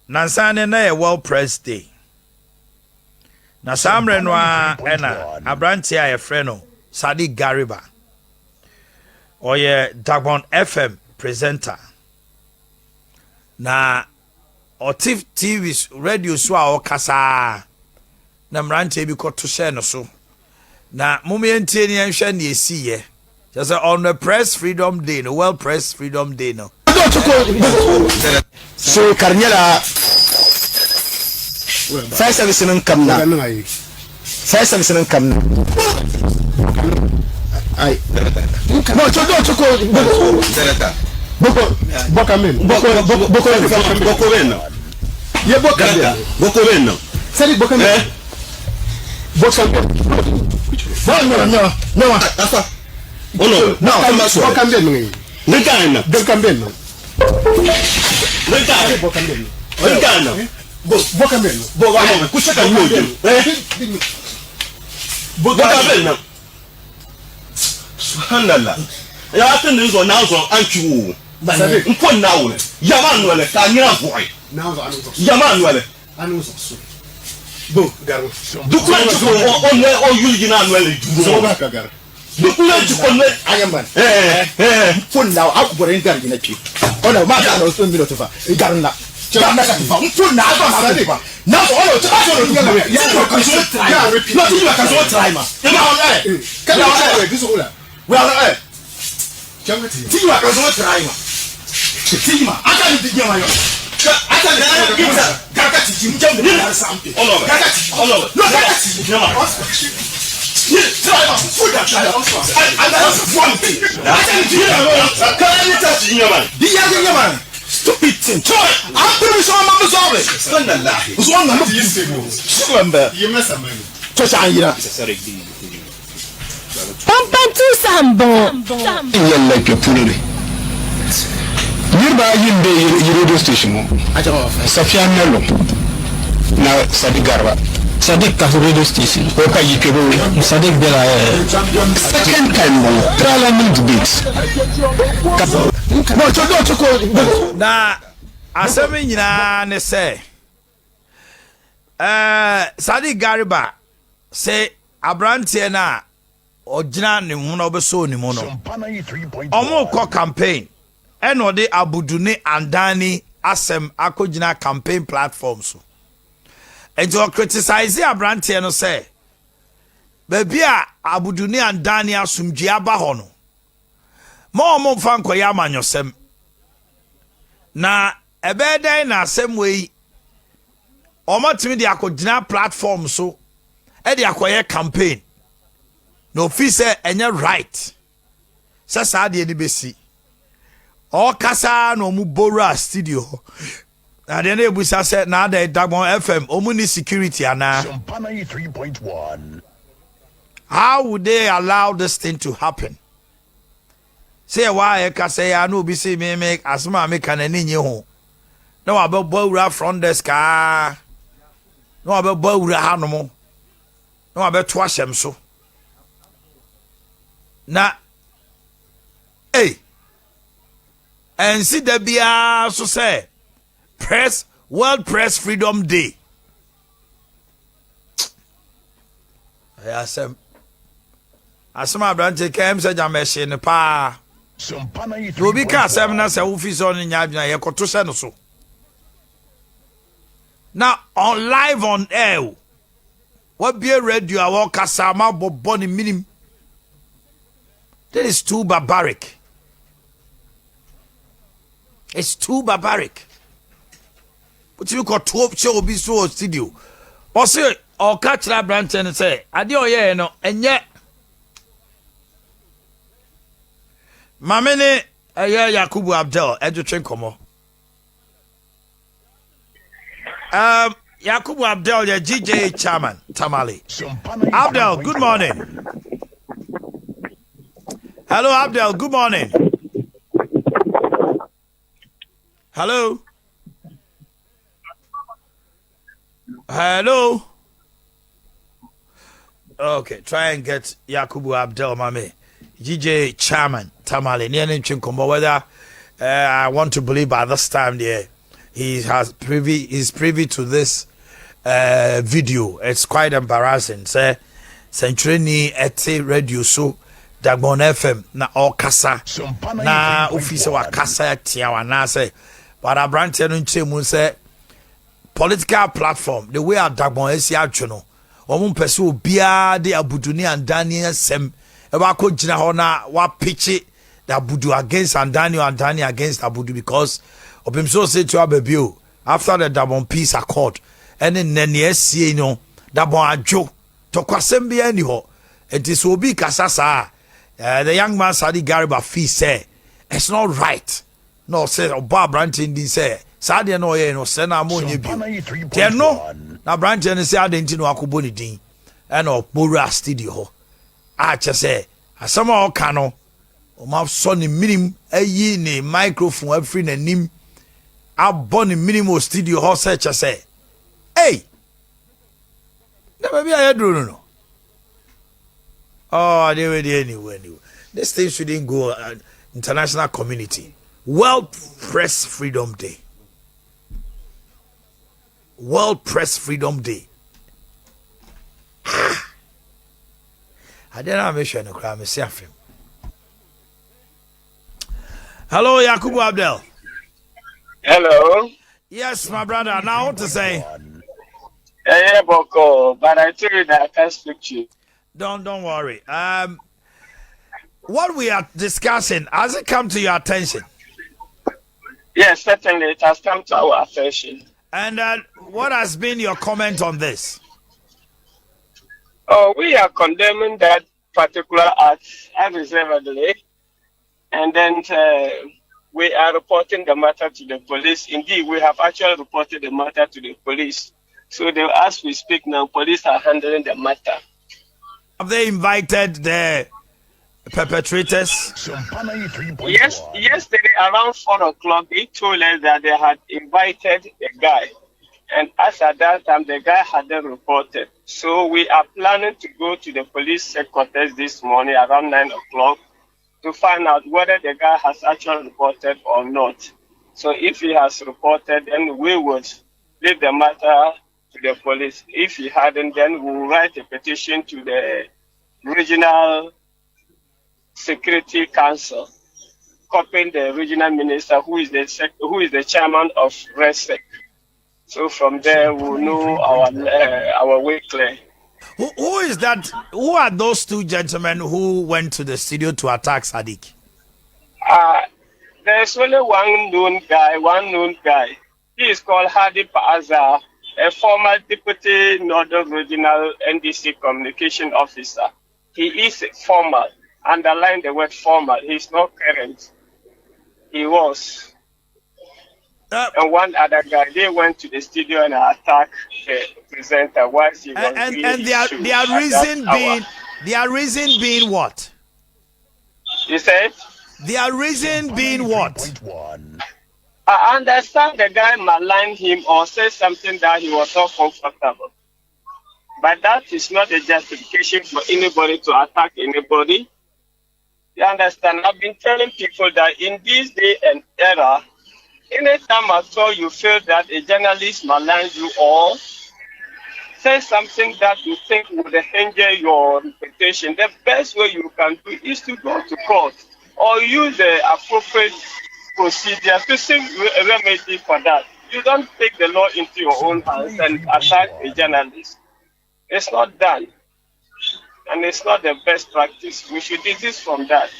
nansane na ye well pressed day na samre no ena abranti a ye frɛ no Sadiq Gariba oye Dagbon FM presenter na Otif TV radio so a okasa na mrante bi ko to share no so na momientie ni enhwe na esiye just on the press freedom day no well press freedom day no so Carniela first service in come now first service in come now ai no choko boko men ye boko men sali boko men boko no afa no boko men ngana boko men subhanallah ya atende zo na zo anchu nko na wo yaman wale ka nyira boy na zo yaman wale anu zo bo garo duku anchu o yuji na wale zo ba ka garo duku anchu ko ne ayamban fon na akubore ngar gina pi ona ma ka no so mi no to fa garna chana ka fa fon na ba ma ba na so ono cha so no ya ko so try ya repeat no you can so try ma e ma on ka na on we biso ula we are ti ma ka so try ma ti ma aka ni ti ma yo aka ni gita kaka ti jim jam ni na sample kaka ti no kaka ti ma ni try ma food that try and that's one thing aka ni ti ma ka ni ta ti ma di ya ni ma stupid thing try I'm pretty sure I'm sorry standallah was one of these things remember you mess up man to shayira Pampantu sambo yalla ke pulure yirba yimbe radio station mo Safia Melo na Sadiq Garba Sadiq ka radio station o ka yikebo Sadiq bela second time mo parliament debate mo choko na asemi nyina ne se Sadiq Gariba say abrantie na ojina ne mu na obeso ni mu no omo ko campaign eno de abudune andani asem akogina campaign platform so ejo criticize abrantie no say baby a abudune andani asumdwe aba ho no mo mfa nkoye amanyosem na ebeden na asem we omatimi de akogina platform so e de akoye campaign no fi say enye right say sa de ni besi o kasa no mu bora studio na de na ebusa say na da Dagbon FM omu ni security ana SOMPA 93.1 how would they allow this thing to happen say why e ka say ya no bi say me make asma me kan ani nye ho na wa be bawura front desk na wa be bawura hanom na wa be to ahyem so na and see the bia so say press world press freedom day asem abrante kem se jameshe ne pa SOMPA 93.1 obi ka asem na se wo fi so no nya adwuna ye koto se no so now on live on air what be radio awo kasama bobo ni minim. That is too barbaric. It's too barbaric. But you got 12 show be so studio. Or say, or catch that branch and say, adio ye no, and yet. Mamene, Yakubu Abdel, Edwin Komo. Yakubu Abdel, your GJ chairman, Tamale. Abdel, good morning. Hello, Abdel. Good morning. Hello. Hello. Okay, try and get Yakubu Abdel, mame. GJ chairman, Tamale. Whether I want to believe by this time there, is privy to this video. It's quite embarrassing. Say Century ete radio so Dagbon FM na all kasa na officer wa kasa tia wa na say but Abrante no nchemu say political platform the way Dagbon esi atwe no omo pese obia de abuduni and Daniel sem e ba ko gina ho na wa pitch the abudu against and Daniel against abudu because obimso say to ababio after the Dagbon peace accord and then esi no Dagbon adwo to kwasem bia ni ho it is obi kasasa the young man Sadi Gariba fee say it's not right. No say Oba Brantin di say Sadia no ye no say na mo nye bi. Tie no na Brantin say adenti no akobo ni din. E no Mora studio ho. A che say asama o ka no o ma so ni minim ayi ni microphone afri na nim abo ni minimum studio ho say che say hey na baby ayedro no. Oh, anyway. This thing shouldn't go international community. World Press Freedom Day. World Press Freedom Day. I didn't mention the crime. Hello, Yakubu Abdel. Hello. Yes, my brother. Now what to say? Yeah, Boko, but I told you that I can't speak to you. Don't worry. What we are discussing, has it come to your attention? Yes, certainly it has come to our attention. And what has been your comment on this? Oh, we are condemning that particular act unreservedly, and then we are reporting the matter to the police. Indeed, we have actually reported the matter to the police. So as we speak now, police are handling the matter. Have they invited the perpetrators? Yes, yesterday around 4 o'clock, they told us that they had invited the guy. And as at that time, the guy hadn't reported. So we are planning to go to the police headquarters this morning around 9 o'clock to find out whether the guy has actually reported or not. So if he has reported, then we would leave the matter to the police. If he hadn't, then we'll write a petition to the regional security council, copying the regional minister who is the chairman of RESEC. So from there we'll know our way clear. Who is that? Who are those two gentlemen who went to the studio to attack Sadiq? There's only one known guy. He is called Hadi Paaza, a former deputy Northern Regional NDC communication officer. He is former. Underline the word former. He's not current. He was. And one other guy, they went to the studio and attacked the presenter whilst he was and their reason being what? You said? Their reason being what? I understand the guy maligned him or said something that he was not comfortable. But that is not a justification for anybody to attack anybody. You understand? I've been telling people that in this day and era, anytime at all you feel that a journalist maligns you or say something that you think would hinder your reputation, the best way you can do is to go to court or use the appropriate procedure to seek a remedy for that. You don't take the law into your own hands and attack a journalist. It's not done. And it's not the best practice. We should desist from that.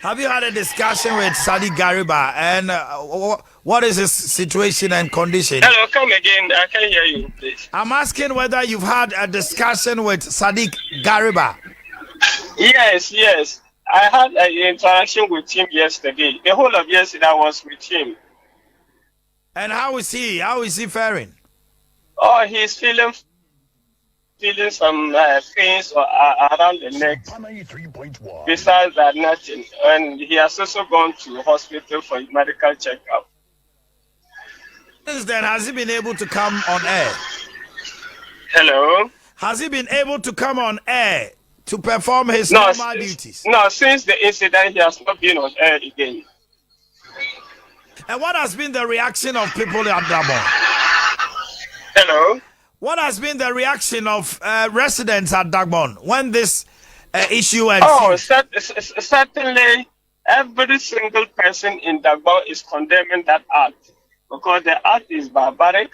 Have you had a discussion with Sadiq Gariba? And what is his situation and condition? Hello, come again. I can hear you, please. I'm asking whether you've had a discussion with Sadiq Gariba. Yes. I had an interaction with him yesterday. The whole of yesterday I was with him. And how is he? How is he faring? Oh, he's feeling some pains around the neck. Besides that, nothing. And he has also gone to hospital for medical checkup. Since then, has he been able to come on air? Hello? Has he been able to come on air to perform his normal duties? No, since the incident, he has not been on air again. And what has been the reaction of people at Dagbon? Hello. What has been the reaction of residents at Dagbon when this issue and certainly every single person in Dagbon is condemning that act because the act is barbaric,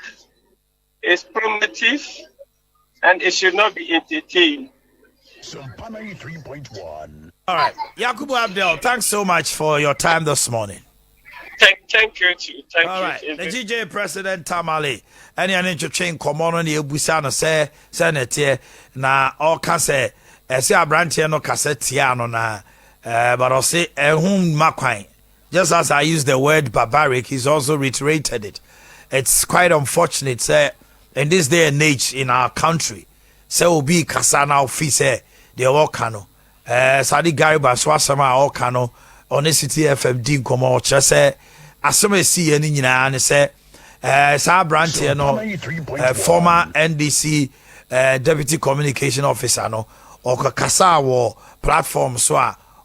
it's primitive, and it should not be entertained. SOMPA 93.1. All right, Yakubu Abdel, thanks so much for your time this morning. Thank you too. Thank All you. right, the GJ President Tamale, any an interchange common on the Busana say, Senate, na all can say, say a branch no cassette na, but I'll say, whom Maquine. Just as I use the word barbaric, he's also reiterated it. It's quite unfortunate, say, in this day and age in our country, say, will be Kasana office, the Okano, Sadi Gariba Swasama Okano, Honesty FMD Komo, just say, as some see any and say, Sa branch, former NDC deputy communication officer, no, or Kasa platform, so,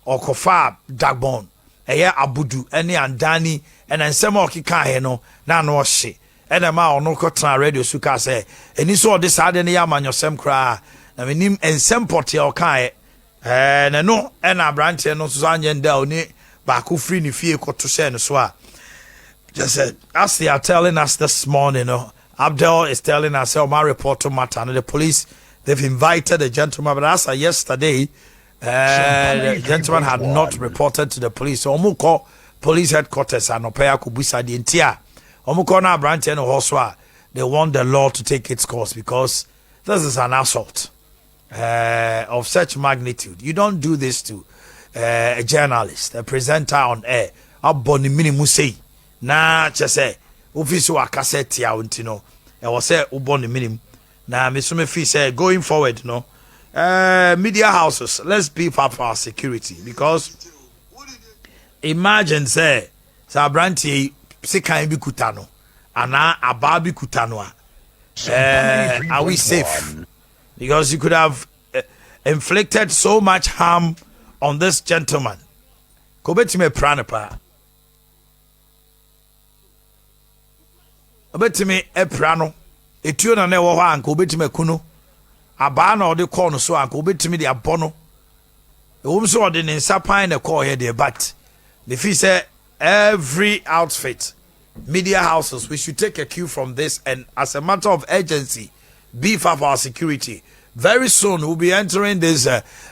or Kofa Dagbon, Abudu, any Andani, and then some more Kika, no, no she. And a ma no cotton radio suka say, and you saw this had any yaman your sem cry. I mean, him and some potty or kai, and no, and a branch and no Suzanne down ne, back who free ni fear to send so. Just said, as they are telling us this morning, Abdel is telling us, my report matter, and the police, they've invited the gentleman, but as yesterday, the gentleman had not reported to the police. So, Omuko police headquarters and Opea Kubusa the entire. Omukona branch and Hoswa, they want the law to take its course because this is an assault of such magnitude. You don't do this to a journalist, a presenter on air. Aboni minimum say, na chese, office wa cassette ya untino. I was say uboni minimum. Na Misume Fi say going forward, media houses, let's beef up our security because imagine say, Sabranti. Sekan bi kutano ana ababi kutano are we safe? Because you could have inflicted so much harm on this gentleman. Kobetime pranapa obetime eprano etuo na na wo ho anka obetime kuno aba na ode call no so anka obetime de abono ewom so ode ne nsapan na call here there, but the fee say every outfit, media houses, we should take a cue from this and as a matter of urgency, beef up our security. Very soon we'll be entering this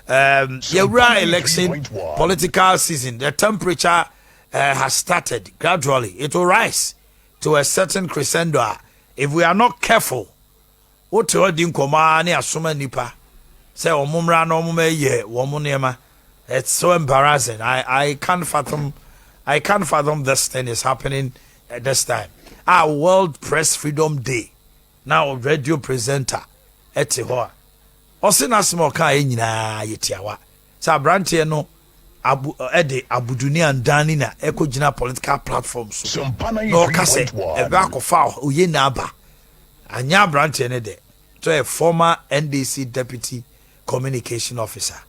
election political season. The temperature has started gradually. It will rise to a certain crescendo. If we are not careful, what to do nipa say it's so embarrassing. I can't fathom this thing is happening at this time. Our World Press Freedom Day. Now radio presenter Etihoa. Osina smoka nyina yetiawa. Sa branche no abuduni andani na ekojina political platforms. No kase ebe akofa oye na aba. Anya branche ne de. So a former NDC deputy communication officer.